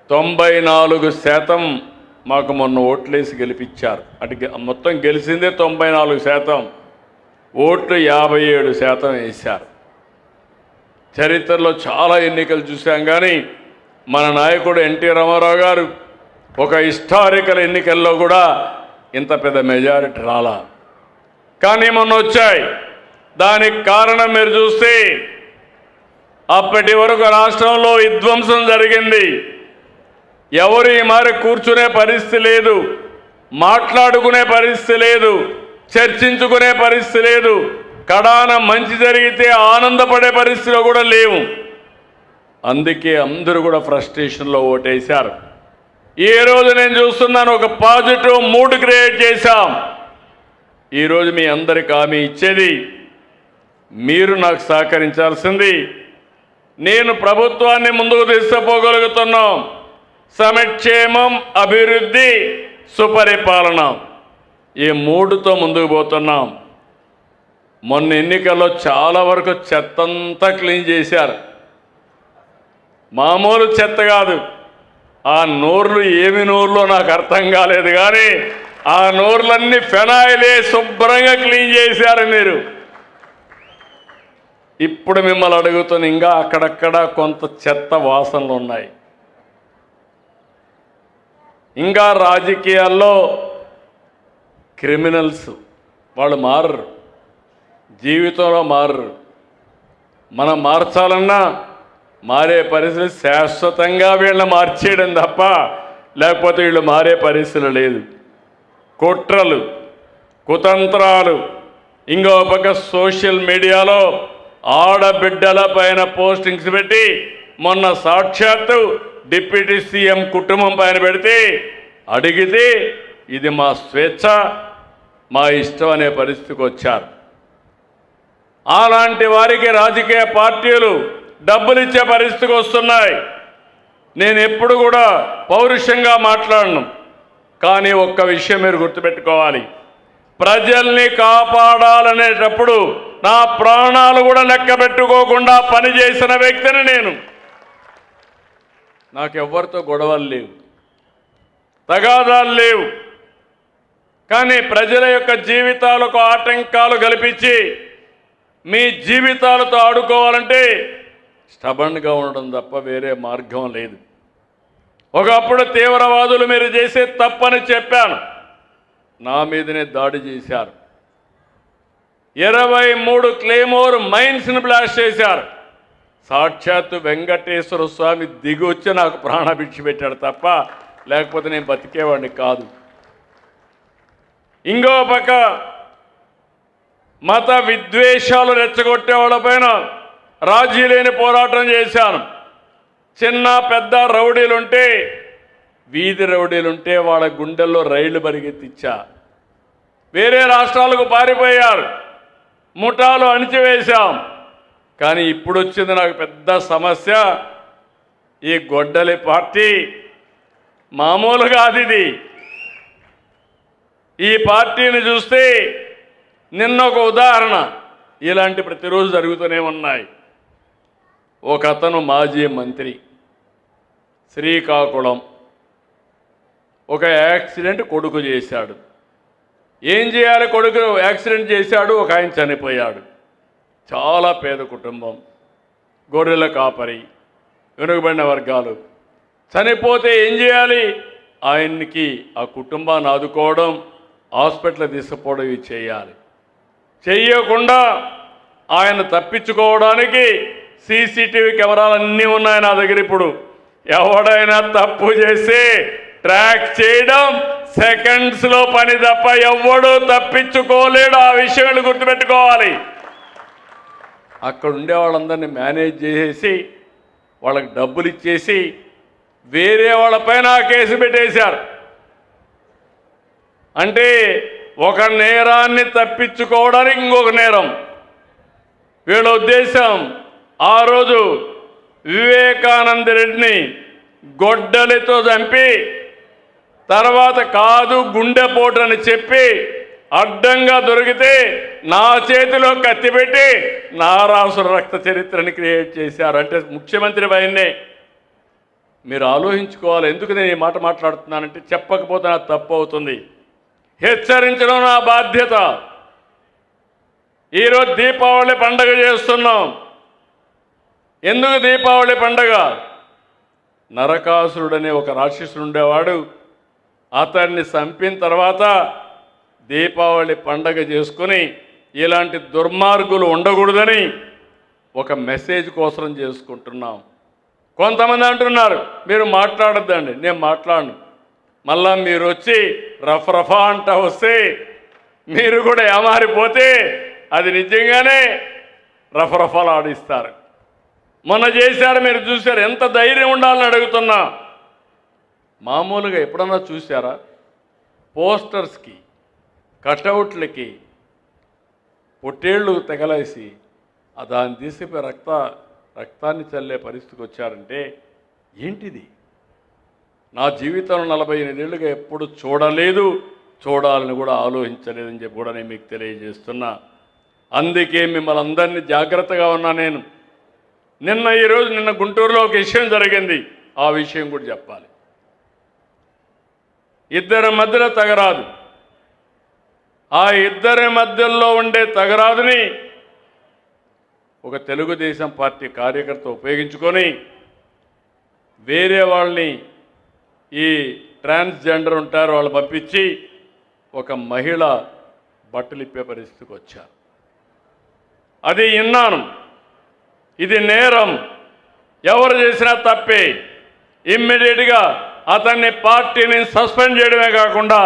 94% మాకు మొన్న ఓట్లేసి గెలిపించారు. అటు మొత్తం గెలిచిందే 94%, ఓట్లు 57% వేశారు. చరిత్రలో చాలా ఎన్నికలు చూసాం, కానీ మన నాయకుడు ఎన్టీ రామారావు గారు ఒక హిస్టారికల్ ఎన్నికల్లో కూడా ఇంత పెద్ద మెజారిటీ రాలా, కానీ మొన్న వచ్చాయి. దానికి కారణం మీరు చూస్తే అప్పటి వరకు రాష్ట్రంలో విధ్వంసం జరిగింది. ఎవరు ఈ మారి కూర్చునే పరిస్థితి లేదు, మాట్లాడుకునే పరిస్థితి లేదు, చర్చించుకునే పరిస్థితి లేదు, కడాన మంచి జరిగితే ఆనందపడే పరిస్థితిలో కూడా లేవు. అందుకే అందరూ కూడా ఫ్రస్ట్రేషన్లో ఓటేశారు. ఈ రోజు నేను చూస్తున్నాను, ఒక పాజిటివ్ మూడ్ క్రియేట్ చేశాం. ఈరోజు మీ అందరికి హామీ ఇచ్చేది, మీరు నాకు సహకరించాల్సింది. నేను ప్రభుత్వాన్ని ముందుకు తీసుకుపోగలుగుతున్నాం. సంక్షేమం, అభివృద్ధి, సుపరిపాలన, ఈ మూడుతో ముందుకు పోతున్నాం. మొన్న ఎన్నికల్లో చాలా వరకు చెత్తంతా క్లీన్ చేశారు. మామూలు చెత్త కాదు, ఆ నోర్లు ఏమి నోర్లో నాకు అర్థం కాలేదు, కానీ ఆ నోర్లన్నీ ఫెనాయిలే శుభ్రంగా క్లీన్ చేశారు మీరు. ఇప్పుడు మిమ్మల్ని అడుగుతున్న, ఇంకా అక్కడక్కడ కొంత చెత్త వాసనలు ఉన్నాయి. ఇంకా రాజకీయాల్లో క్రిమినల్స్ వాళ్ళు మారరు, జీవితంలో మారరు. మనం మార్చాలన్నా మారే పరిస్థితి శాశ్వతంగా వీళ్ళని మార్చేయడం తప్ప లేకపోతే వీళ్ళు మారే పరిస్థితులు లేదు. కుట్రలు, కుతంత్రాలు, ఇంకో పక్క సోషల్ మీడియాలో ఆడబిడ్డల పైన పోస్టింగ్స్ పెట్టి, మొన్న సాక్షాత్తు డిప్యూటీ సీఎం కుటుంబం పైన పెడితే అడిగితే ఇది మా స్వేచ్ఛ, మా ఇష్టం అనే పరిస్థితికి వచ్చారు. అలాంటి వారికి రాజకీయ పార్టీలు డబ్బులు ఇచ్చే పరిస్థితికి వస్తున్నాయి. నేను ఎప్పుడు కూడా పౌరుషంగా మాట్లాడను, కానీ ఒక్క విషయం మీరు గుర్తుపెట్టుకోవాలి, ప్రజల్ని కాపాడాలనేటప్పుడు నా ప్రాణాలు కూడా లెక్క పెట్టుకోకుండా పనిచేసిన వ్యక్తిని నేను. నాకెవ్వరితో గొడవలు లేవు, తగాదాలు లేవు, కానీ ప్రజల యొక్క జీవితాలకు ఆటంకాలు కల్పించి మీ జీవితాలతో ఆడుకోవాలంటే స్టబన్గా ఉండడం తప్ప వేరే మార్గం లేదు. ఒకప్పుడు తీవ్రవాదులు మీరు చేసే తప్పని చెప్పాను, నా మీదనే దాడి చేశారు. 23 క్లేమోర్ మైన్స్ని బ్లాస్ట్ చేశారు. సాక్షాత్తు వెంకటేశ్వర స్వామి దిగి వచ్చి నాకు ప్రాణభిక్ష పెట్టాడు తప్ప లేకపోతే నేను బతికేవాడిని కాదు. ఇంకో పక్క మత విద్వేషాలు రెచ్చగొట్టే వాళ్ళపైన రాజీ లేని పోరాటం చేశాను. చిన్న పెద్ద రౌడీలుంటే, వీధి రౌడీలుంటే వాళ్ళ గుండెల్లో రైళ్లు పరిగెత్తిచ్చా. వేరే రాష్ట్రాలకు పారిపోయారు, ముఠాలు అణిచివేశాం. కానీ ఇప్పుడు వచ్చింది నాకు పెద్ద సమస్య, ఈ గొడ్డలి పార్టీ మామూలుగా అది. ఈ పార్టీని చూస్తే నిన్న ఒక ఉదాహరణ, ఇలాంటి ప్రతిరోజు జరుగుతూనే ఉన్నాయి. ఒక అతను మాజీ మంత్రి, శ్రీకాకుళం, ఒక యాక్సిడెంట్ కొడుకు చేశాడు. ఏం చేయాలి, కొడుకు యాక్సిడెంట్ చేశాడు, ఒక ఆయన చనిపోయాడు. చాలా పేద కుటుంబం, గొర్రెల కాపరి, వెనుకబడిన వర్గాలు. చనిపోతే ఏం చేయాలి, ఆయన్ని ఆ కుటుంబాన్ని ఆదుకోవడం, హాస్పిటల్ తీసుకుపోవడం ఇవి చేయాలి. చెయ్యకుండా ఆయన తప్పించుకోవడానికి సీసీటీవీ కెమెరాలు అన్నీ ఉన్నాయి నా దగ్గర. ఇప్పుడు ఎవడైనా తప్పు చేస్తే ట్రాక్ చేయడం సెకండ్స్లో పని తప్ప ఎవడు తప్పించుకోలేడు. ఆ విషయాలు గుర్తుపెట్టుకోవాలి. అక్కడ ఉండే వాళ్ళందరినీ మేనేజ్ చేసేసి వాళ్ళకి డబ్బులు ఇచ్చేసి వేరే వాళ్ళపైన కేసు పెట్టేశారు. అంటే ఒక నేరాన్ని తప్పించుకోవడానికి ఇంకొక నేరం. వీళ్ళ ఉద్దేశం, ఆ రోజు వివేకానంద రెడ్డిని గొడ్డలితో చంపి తర్వాత కాదు గుండెపోటు అని చెప్పి అడ్డంగా దొరికితే నా చేతిలో కత్తి పెట్టి నారాసుర రక్త చరిత్రని క్రియేట్ చేశారు. అంటే ముఖ్యమంత్రి పైనే మీరు ఆలోచించుకోవాలి. ఎందుకు నేను ఈ మాట మాట్లాడుతున్నానంటే చెప్పకపోతే నాకు తప్పు అవుతుంది. హెచ్చరించడం నా బాధ్యత. ఈరోజు దీపావళి పండగ చేస్తున్నాం. ఎందుకు దీపావళి పండగ? నరకాసురుడనే ఒక రాక్షసుడు ఉండేవాడు. అతన్ని చంపిన తర్వాత దీపావళి పండగ చేసుకుని ఇలాంటి దుర్మార్గులు ఉండకూడదని ఒక మెసేజ్ కోసం చేసుకుంటున్నాం. కొంతమంది అంటున్నారు మీరు మాట్లాడొద్దండి. నేను మాట్లాడను. మళ్ళా మీరు వచ్చి రఫా అంట వస్తే మీరు కూడా ఏమారిపోతే అది నిజంగానే రఫాలు ఆడిస్తారు. మొన్న చేశారు, మీరు చూశారు. ఎంత ధైర్యం ఉండాలని అడుగుతున్నా. మామూలుగా ఎప్పుడన్నా చూసారా? పోస్టర్స్కి, కటౌట్లకి పొట్టేళ్ళు తెగలేసి దాన్ని తీసిపోయి రక్తాన్ని చల్లే పరిస్థితికి వచ్చారంటే ఏంటిది? నా జీవితంలో 48 ఏళ్ళుగా ఎప్పుడు చూడలేదు, చూడాలని కూడా ఆలోచించలేదని చెప్పి కూడా నేను మీకు తెలియజేస్తున్నా. అందుకే మిమ్మల్ని అందరినీ జాగ్రత్తగా ఉన్నా నేను. నిన్న గుంటూరులో ఒక విషయం జరిగింది. ఆ విషయం కూడా చెప్పాలి. ఇద్దరి మధ్యలో తగరాదు. ఆ ఇద్దరి మధ్యలో ఉండే తగరాదుని ఒక తెలుగుదేశం పార్టీ కార్యకర్త ఉపయోగించుకొని వేరే వాళ్ళని, ఈ ట్రాన్స్జెండర్ ఉంటారు వాళ్ళు పంపించి ఒక మహిళ బట్టలిప్పే పరిస్థితికి వచ్చారు. అది విన్నాను. ఇది నేరం. ఎవరు చేసినా తప్పే. ఇమ్మీడియట్గా అతన్ని పార్టీని సస్పెండ్ చేయడమే కాకుండా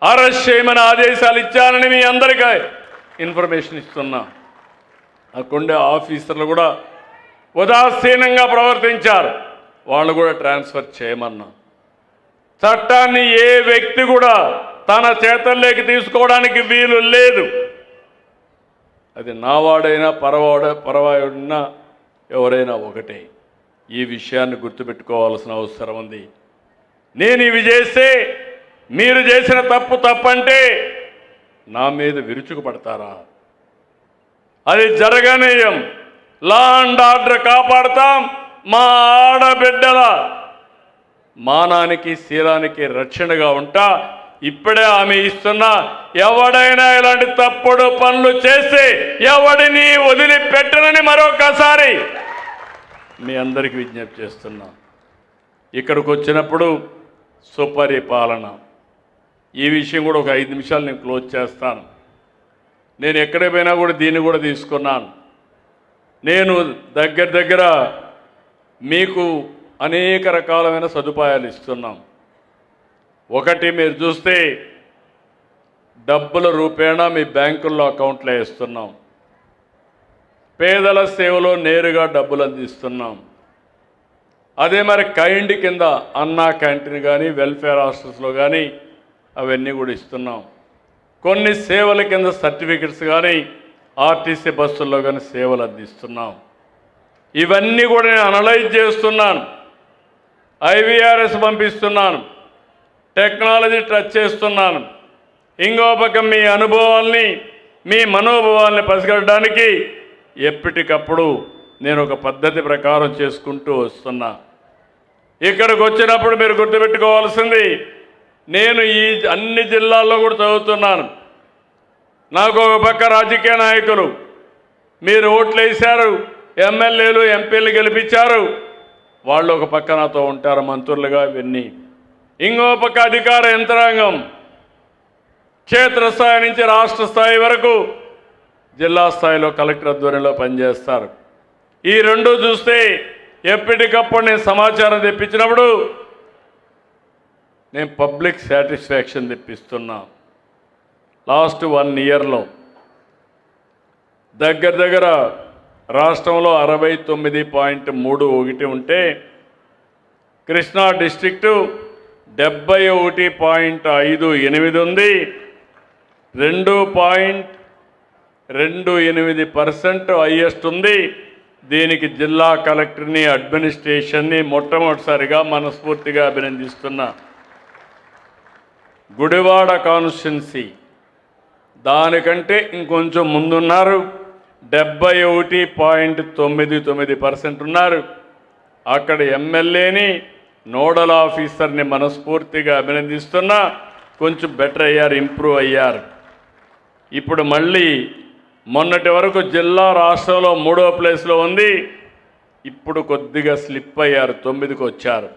అరెస్ట్ చేయమని ఆదేశాలు ఇచ్చానని మీ అందరికీ ఇన్ఫర్మేషన్ ఇస్తున్నా. అక్కడుండే ఆఫీసర్లు కూడా ఉదాసీనంగా ప్రవర్తించారు. వాళ్ళు కూడా ట్రాన్స్ఫర్ చేయమన్నా. చట్టాన్ని ఏ వ్యక్తి కూడా తన చేతల్లోకి తీసుకోవడానికి వీలు లేదు. అది నావాడైనా పరవాడైనా ఎవరైనా ఒకటే. ఈ విషయాన్ని గుర్తుపెట్టుకోవాల్సిన అవసరం ఉంది. నేను ఇవి చేస్తే మీరు చేసిన తప్పంటే నా మీద విరుచుకుపడతారా? అది జరగనీయం. Law and order కాపాడుతాం. మా ఆడబిడ్డల మానానికి శీలానికి రక్షణగా ఉంటా. ఇప్పుడే ఆమె ఇస్తున్నా. ఎవడైనా ఇలాంటి తప్పుడు పనులు చేస్తే ఎవడిని వదిలిపెట్టనని మరొకసారి మీ అందరికీ విజ్ఞప్తి చేస్తున్నా. ఇక్కడికి వచ్చినప్పుడు సుపరిపాలన, ఈ విషయం కూడా ఒక 5 నిమిషాలు నేను క్లోజ్ చేస్తాను. నేను ఎక్కడికి పోయినా కూడా దీన్ని కూడా తీసుకున్నాను. నేను దగ్గర మీకు అనేక రకాలైన సదుపాయాలు ఇస్తున్నాం. ఒకటి, మీరు చూస్తే డబ్బుల రూపేణా మీ బ్యాంకుల్లో అకౌంట్లో వేస్తున్నాం. పేదల సేవలో నేరుగా డబ్బులు అందిస్తున్నాం. అదే మరి కైండ్ కింద అన్నా క్యాంటీన్ కానీ వెల్ఫేర్ హాస్టల్స్లో కానీ అవన్నీ కూడా ఇస్తున్నాం. కొన్ని సేవల కింద సర్టిఫికెట్స్ కానీ ఆర్టీసీ బస్సుల్లో కానీ సేవలు అందిస్తున్నాం. ఇవన్నీ కూడా నేను అనలైజ్ చేస్తున్నాను. ఐవీఆర్ఎస్ పంపిస్తున్నాను. టెక్నాలజీ టచ్ చేస్తున్నాను. ఇంకో పక్క మీ అనుభవాల్ని, మీ మనోభావాల్ని పసిగట్టడానికి ఎప్పటికప్పుడు నేను ఒక పద్ధతి ప్రకారం చేసుకుంటూ వస్తున్నా. ఇక్కడికి వచ్చినప్పుడు మీరు గుర్తుపెట్టుకోవాల్సింది, నేను ఈ అన్ని జిల్లాల్లో కూడా చదువుతున్నాను. నాకు ఒక పక్క రాజకీయ నాయకులు, మీరు ఓట్లు వేశారు, ఎమ్మెల్యేలు ఎంపీలు గెలిపించారు, వాళ్ళు ఒక పక్క నాతో ఉంటారు మంత్రులుగా. ఇవన్నీ ఇంకో పక్క అధికార యంత్రాంగం క్షేత్రస్థాయి నుంచి రాష్ట్ర స్థాయి వరకు జిల్లా స్థాయిలో కలెక్టర్ ఆధ్వర్యంలో పనిచేస్తారు. ఈ రెండు చూస్తే ఎప్పటికప్పుడు నేను సమాచారం తెప్పించినప్పుడు నేను పబ్లిక్ సాటిస్ఫాక్షన్ తెప్పిస్తున్నా. లాస్ట్ 1 ఇయర్లో దగ్గర రాష్ట్రంలో 69.31 ఉంటే కృష్ణా డిస్ట్రిక్టు 71.58 ఉంది. 2.28% హైయెస్ట్ ఉంది. దీనికి జిల్లా కలెక్టర్ని, అడ్మినిస్ట్రేషన్ని మొట్టమొదటిసారిగా మనస్ఫూర్తిగా అభినందిస్తున్నా. గుడివాడ కాన్స్టిట్యున్సీ దానికంటే ఇంకొంచెం ముందున్నారు. 71.99% ఉన్నారు. అక్కడ ఎమ్మెల్యేని నోడల్ ఆఫీసర్ని మనస్ఫూర్తిగా అభినందిస్తున్నా. కొంచెం బెటర్ అయ్యారు, ఇంప్రూవ్ అయ్యారు. ఇప్పుడు మళ్ళీ మొన్నటి వరకు జిల్లా రాష్ట్రంలో 3వ ప్లేస్లో ఉంది. ఇప్పుడు కొద్దిగా స్లిప్ అయ్యారు, 9కి వచ్చారు.